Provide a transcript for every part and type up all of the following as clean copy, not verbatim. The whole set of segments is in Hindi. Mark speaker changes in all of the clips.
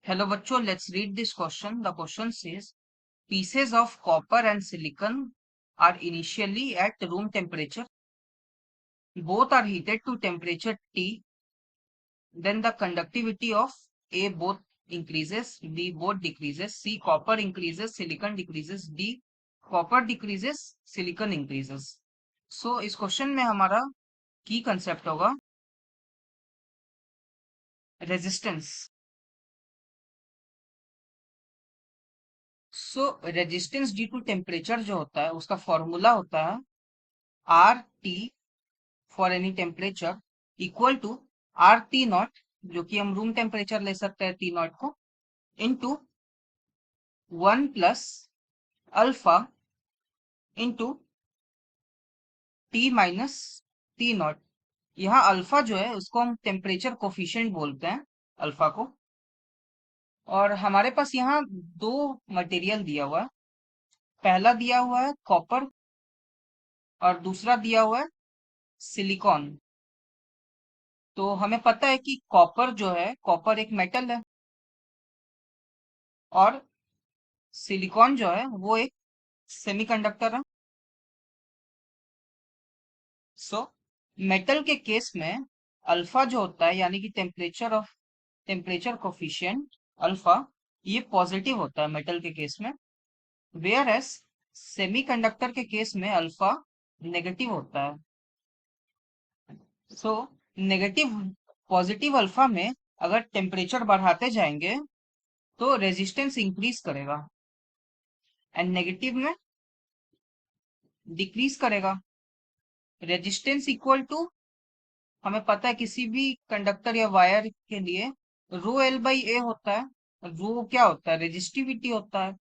Speaker 1: Hello bachcho, let's read this question. The question says, pieces of copper and silicon are initially at room temperature. Both are heated to temperature T. Then the conductivity of A both increases, B both decreases, C copper increases, silicon decreases, D copper decreases, silicon increases. So इस क्वेश्चन में हमारा की कंसेप्ट होगा resistance. So resistance due to temperature जो होता है उसका फॉर्मूला होता है R T for any temperature equal to R T nought, जो कि हम रूम टेम्परेचर ले सकते हैं टी नॉट को, into 1 plus alpha into T minus T nought. यहाँ अल्फा जो है उसको हम टेम्परेचर कोफिशिएंट बोलते हैं, अल्फा को. और हमारे पास यहाँ दो मटेरियल दिया हुआ है. पहला दिया हुआ है कॉपर और दूसरा दिया हुआ है सिलिकॉन. तो हमें पता है कि कॉपर जो है, कॉपर एक मेटल है और सिलिकॉन जो है वो एक सेमीकंडक्टर है. सो मेटल के केस में अल्फा जो होता है यानी कि टेम्परेचर कोफिशिएंट अल्फा, ये पॉजिटिव होता है मेटल के केस में. वेयर एस सेमीकंडक्टर के केस में अल्फा नेगेटिव होता है. सो नेगेटिव पॉजिटिव अल्फा में अगर टेम्परेचर बढ़ाते जाएंगे तो रेजिस्टेंस इंक्रीज करेगा एंड नेगेटिव में डिक्रीज करेगा. रेजिस्टेंस इक्वल टू, हमें पता है किसी भी कंडक्टर या वायर के लिए रो एल बाई ए होता है. रो क्या होता है? रेजिस्टिविटी होता है.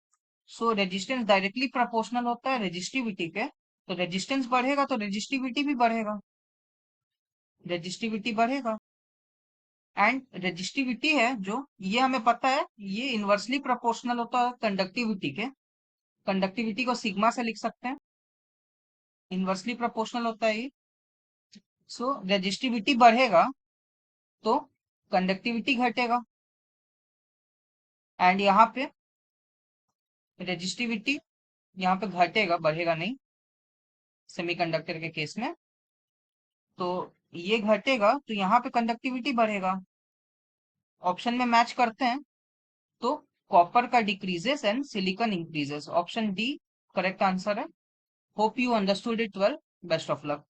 Speaker 1: सो रेजिस्टेंस डायरेक्टली प्रोपोर्शनल होता है रेजिस्टिविटी के. तो रेजिस्टेंस बढ़ेगा तो रेजिस्टिविटी भी बढ़ेगा, रेजिस्टिविटी बढ़ेगा. एंड रेजिस्टिविटी है जो, ये हमें पता है ये इनवर्सली प्रोपोर्शनल होता है कंडक्टिविटी के. कंडक्टिविटी को सिग्मा से लिख सकते हैं, इनवर्सली प्रोपोर्शनल होता है ये. सो रेजिस्टिविटी बढ़ेगा तो कंडक्टिविटी घटेगा. एंड यहाँ पे रेजिस्टिविटी यहाँ पे घटेगा, बढ़ेगा नहीं सेमीकंडक्टर के केस में. तो ये घटेगा तो यहाँ पे कंडक्टिविटी बढ़ेगा. ऑप्शन में मैच करते हैं तो कॉपर का decreases and silicon increases. Option D correct answer है. Hope you understood it well. Best of luck.